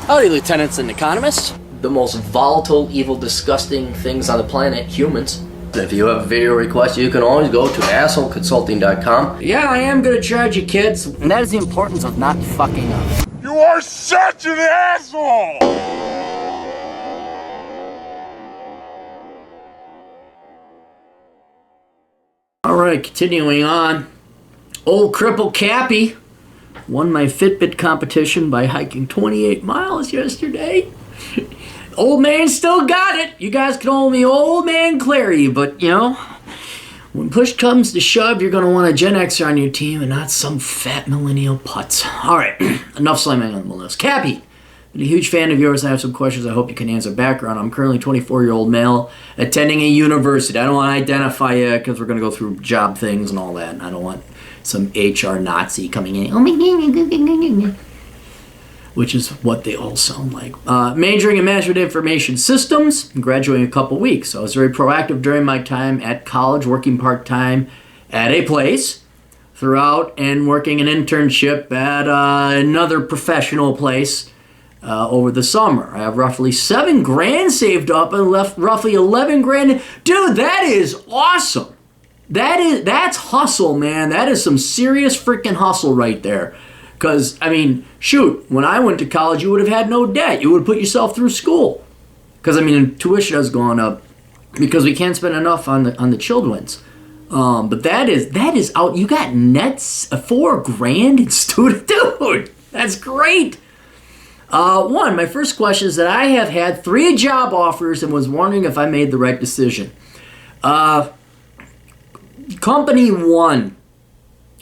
Howdy, lieutenants and economists. The most volatile, evil, disgusting things on the planet, humans. If you have a video request, you can always go to assholeconsulting.com. Yeah, I am gonna charge you, kids. And that is the importance of not fucking up. You are such an asshole! Alright, continuing on. Old cripple Cappy won my Fitbit competition by hiking 28 miles yesterday. Old man still got it. You guys can call me Old Man Clary, but you know, when push comes to shove, you're going to want a Gen Xer on your team and not some fat millennial putz. Alright, enough slamming on the list. Cappy, been a huge fan of yours. I have some questions I hope you can answer. Background, I'm currently a 24-year-old male attending a university. I don't want to identify you because we're going to go through job things and all that. And I don't want some HR Nazi coming in. Oh my God. Which is what they all sound like. Majoring in Management Information Systems, graduating a couple weeks. So I was very proactive during my time at college, working part-time at a place throughout and working an internship at another professional place over the summer. I have roughly $7,000 saved up and left roughly $11,000. Dude, that is awesome. That's hustle, man. That is some serious freaking hustle right there. Because, I mean, shoot, when I went to college, you would have had no debt. You would have put yourself through school. Because, I mean, tuition has gone up because we can't spend enough on the children's. But that is out. You got nets, $4,000 in student. Dude, that's great. My first question is that I have had 3 job offers and was wondering if I made the right decision. Company 1.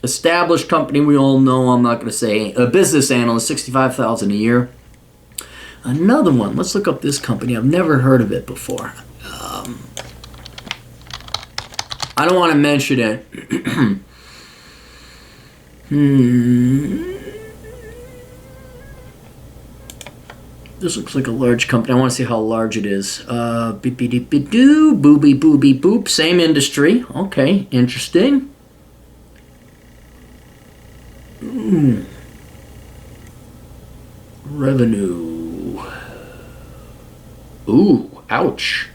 Established company we all know, I'm not going to say. A business analyst, $65,000 a year. Another one, let's look up this company. I've never heard of it before. I don't want to mention it. This looks like a large company. I want to see how large it is. Beep-beep-beep-doo, booby-booby-boop. Same industry. Okay, interesting. Revenue. Ooh, ouch.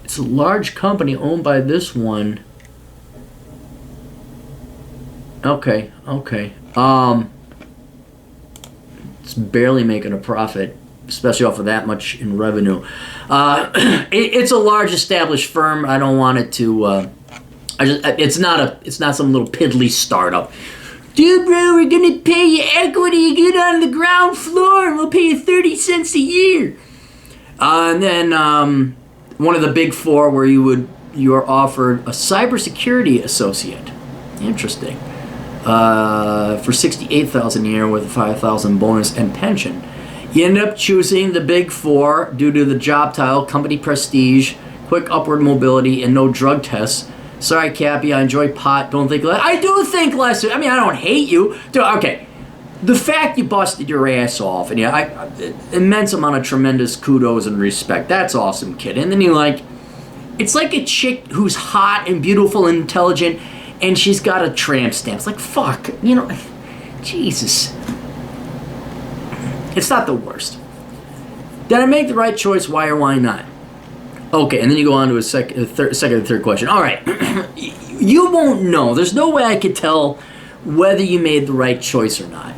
It's a large company owned by this one. Okay. It's barely making a profit, especially off of that much in revenue. It's a large established firm. I don't want it to. It's not some little piddly startup. Dude, bro, we're gonna pay you equity. Get on the ground floor, and we'll pay you 30 cents a year. And then one of the big 4 where you are offered a cybersecurity associate. Interesting. For $68,000 a year with a $5,000 bonus and pension. You end up choosing the big 4 due to the job title, company prestige, quick upward mobility, and no drug tests. Sorry, Cappy, I enjoy pot. Don't think less. I do think less. I mean, I don't hate you. Dude, okay. The fact you busted your ass off, and immense amount of tremendous kudos and respect. That's awesome, kid. And then it's like a chick who's hot and beautiful and intelligent, and she's got a tramp stamp. It's like, fuck, Jesus. It's not the worst. Did I make the right choice? Why or why not? Okay, and then you go on to a second and third question. All right, you won't know. There's no way I could tell whether you made the right choice or not.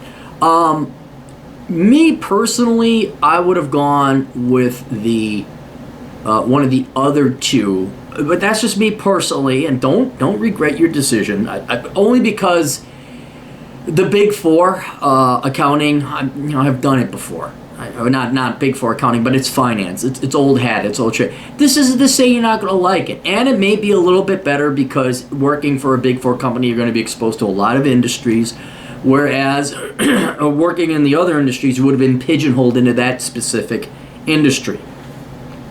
Me personally, I would have gone with the one of the other 2, but that's just me personally. And don't regret your decision. Only because the big 4 accounting, I've done it before. Not big 4 accounting, but it's finance. It's old hat. It's old shit. This isn't to say you're not going to like it. And it may be a little bit better because working for a big 4 company, you're going to be exposed to a lot of industries. Whereas working in the other industries, you would have been pigeonholed into that specific industry.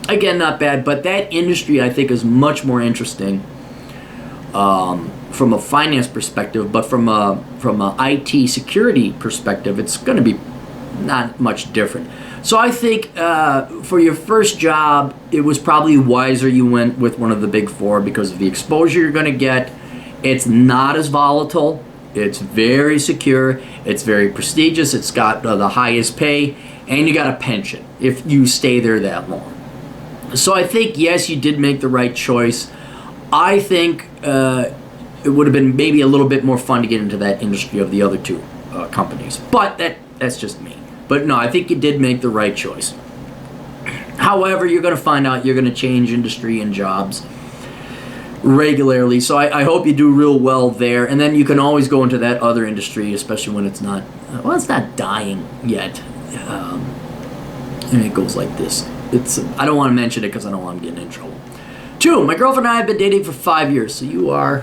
Again, not bad, but that industry I think is much more interesting from a finance perspective. But from a IT security perspective, it's going to be not much different. So I think for your first job, it was probably wiser you went with one of the big 4 because of the exposure you're going to get. It's not as volatile. It's very secure. It's very prestigious. It's got the highest pay, and you got a pension if you stay there that long. So I think, yes, you did make the right choice. I think it would have been maybe a little bit more fun to get into that industry of the other two companies. But that's just me. But no, I think you did make the right choice. However, you're going to find out you're going to change industry and jobs regularly. So I hope you do real well there. And then you can always go into that other industry, especially when it's not, well, it's not dying yet. And it goes like this. I don't want to mention it because I don't want to get in trouble. 2, my girlfriend and I have been dating for 5 years. So you've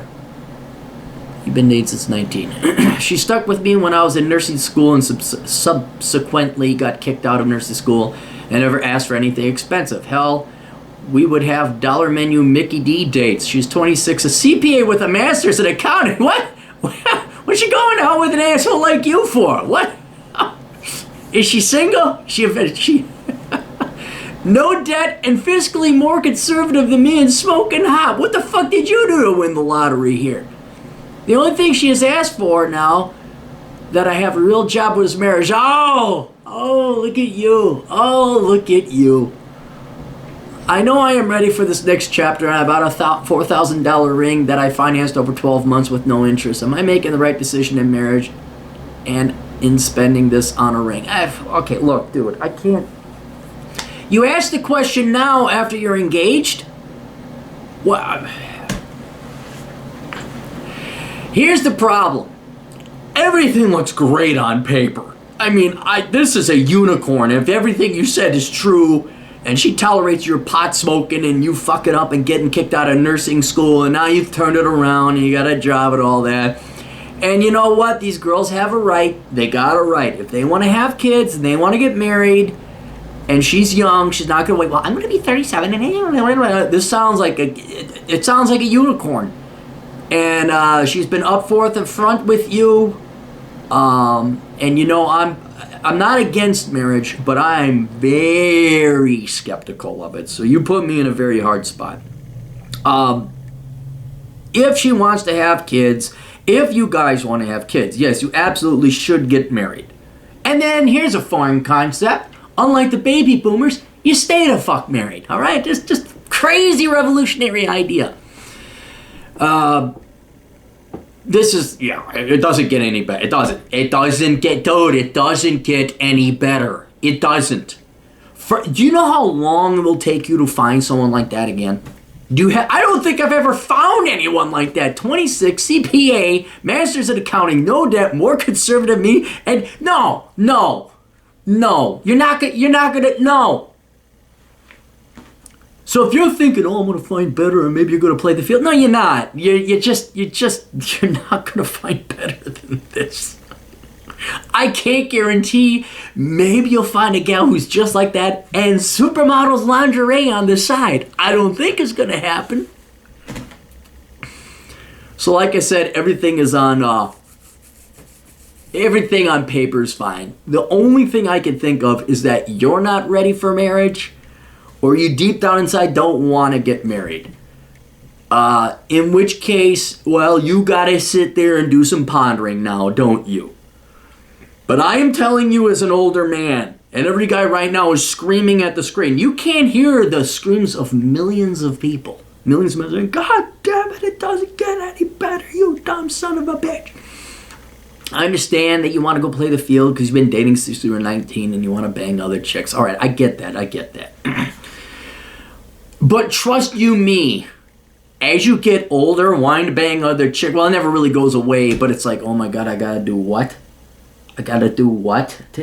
been dating since 19. She stuck with me when I was in nursing school and subsequently got kicked out of nursing school and never asked for anything expensive. Hell, we would have dollar menu Mickey D dates. She's 26, a CPA with a master's in accounting. What? What's she going out with an asshole like you for? What? Is she single? She no debt and fiscally more conservative than me and smoking hot. What the fuck did you do to win the lottery here? The only thing she has asked for now that I have a real job with is marriage. Oh, look at you. Oh, look at you. I know I am ready for this next chapter. I bought a $4,000 ring that I financed over 12 months with no interest. Am I making the right decision in marriage and in spending this on a ring? Okay, look, dude, I can't. You ask the question now after you're engaged? Well, here's the problem. Everything looks great on paper. I mean, this is a unicorn. If everything you said is true, and she tolerates your pot smoking and you fuck it up and getting kicked out of nursing school, and now you've turned it around and you got a job and all that. And you know what? These girls have a right. They got a right. If they want to have kids and they want to get married, and she's young, she's not going to wait. Well, I'm going to be 37, and this sounds like it sounds like a unicorn. And she's been up forth and front with you. And you know, I'm not against marriage, but I'm very skeptical of it. So you put me in a very hard spot. If she wants to have kids, if you guys want to have kids, yes, you absolutely should get married. And then here's a foreign concept. Unlike the baby boomers, you stay the fuck married, all right? Just crazy revolutionary idea. This is, it doesn't get any better. It doesn't get any better. It doesn't. Do you know how long it will take you to find someone like that again? I don't think I've ever found anyone like that. 26, CPA, master's in accounting, no debt, more conservative me, and no. You're not gonna, no. So if you're thinking, I'm gonna find better, and maybe you're gonna play the field, no, you're not. You're not gonna find better than this. I can't guarantee. Maybe you'll find a gal who's just like that and supermodels lingerie on the side. I don't think it's gonna happen. So, like I said, everything on paper is fine. The only thing I can think of is that you're not ready for marriage, or you deep down inside don't want to get married. In which case, well, you gotta sit there and do some pondering now, don't you? But I am telling you as an older man, and every guy right now is screaming at the screen. You can't hear the screams of millions of people. Millions of men saying, God damn it doesn't get any better, you dumb son of a bitch. I understand that you want to go play the field because you've been dating since you were 19 and you want to bang other chicks. All right, I get that. But trust you me, as you get older, wanting to bang other chicks, well, it never really goes away, but it's like, oh my God, I got to do what? I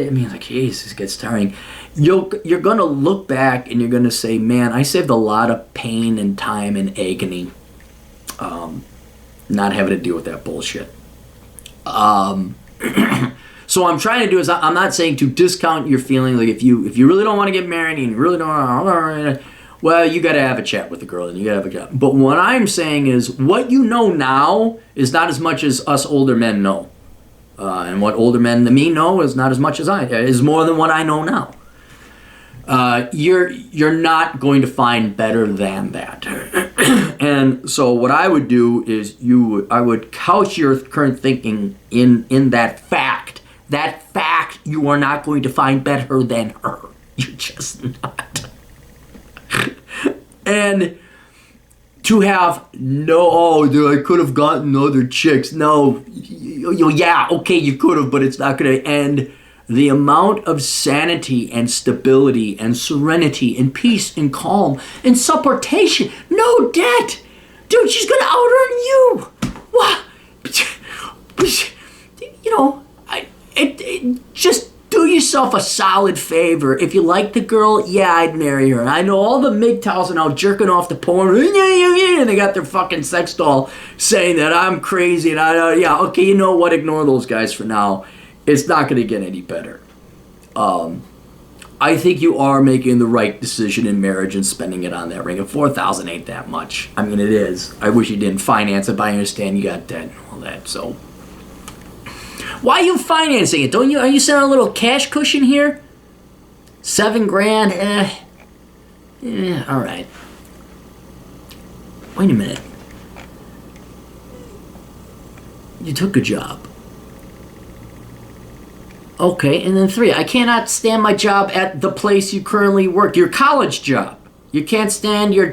mean, like, Jesus, it gets tiring. You're going to look back and you're going to say, man, I saved a lot of pain and time and agony not having to deal with that bullshit. So what I'm trying to do is, I'm not saying to discount your feeling. Like, if you really don't want to get married and you really don't want to, well, you got to have a chat with the girl and you got to have a chat. But what I'm saying is, what you know now is not as much as us older men know. And what older men than me know is not as much as is more than what I know now. You're not going to find better than that. And so what I would do is I would couch your current thinking in that fact. That fact, you are not going to find better than her. You're just not. And to have I could have gotten other chicks. No, yeah, okay, you could have, but it's not going to end. The amount of sanity and stability and serenity and peace and calm and supportation. No debt. Dude, she's going to out-earn you. What? Just do yourself a solid favor. If you like the girl, yeah, I'd marry her. I know all the MGTOWs are now jerking off the porn, and they got their fucking sex doll saying that I'm crazy, and okay, you know what? Ignore those guys for now. It's not going to get any better. I think you are making the right decision in marriage and spending it on that ring. And $4,000 ain't that much. I mean, it is. I wish you didn't finance it, but I understand you got debt and all that, so... Why are you financing it? Are you sending a little cash cushion here? $7,000? All right. Wait a minute. You took a job. Okay, and then 3. I cannot stand my job at the place you currently work. Your college job. You can't stand your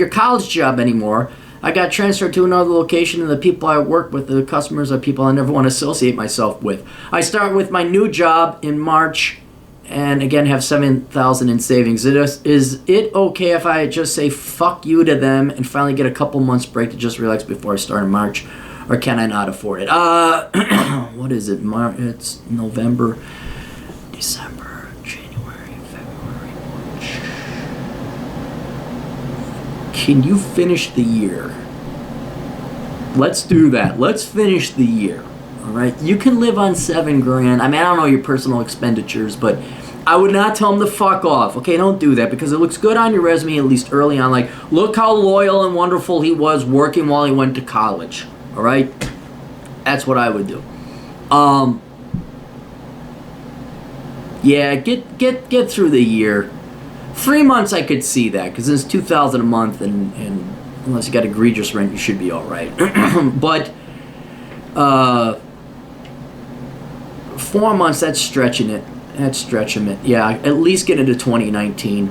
college job anymore. I got transferred to another location, and the people I work with, the customers, are people I never want to associate myself with. I start with my new job in March, and again have $7,000 in savings. Is it okay if I just say fuck you to them and finally get a couple months break to just relax before I start in March, or can I not afford it? What is it? It's November, December, January, February, March. Can you finish the year? Let's do that. Let's finish the year. All right. You can live on $7,000. I mean, I don't know your personal expenditures, but I would not tell them to fuck off. Okay, don't do that because it looks good on your resume, at least early on. Like, look how loyal and wonderful he was working while he went to college. All right. That's what I would do. Yeah, get through the year. 3 months I could see that because it's $2,000 a month, and unless you got egregious rent, you should be all right. But 4 months, that's stretching it. Yeah, at least get into 2019.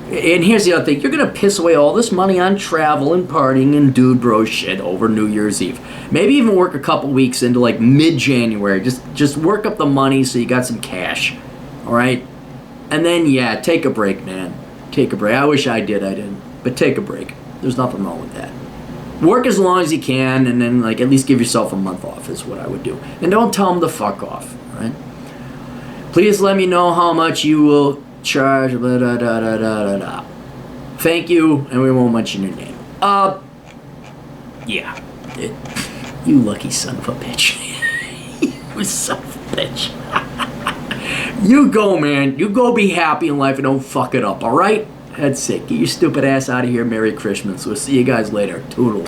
And here's the other thing. You're going to piss away all this money on travel and partying and dude bro shit over New Year's Eve. Maybe even work a couple weeks into like mid-January. Just work up the money so you got some cash. All right? And then, yeah, take a break, man. Take a break. I wish I didn't. But take a break. There's nothing wrong with that. Work as long as you can, and then, like, at least give yourself a month off is what I would do. And don't tell them to fuck off, all right? Please let me know how much you will charge, blah, da, da, da, da, da, da. Thank you, and we won't mention your name. Yeah. You lucky son of a bitch. You son of a bitch. You go, man. You go be happy in life and don't fuck it up, all right? That's it. Get your stupid ass out of here. Merry Christmas. We'll see you guys later. Toodles.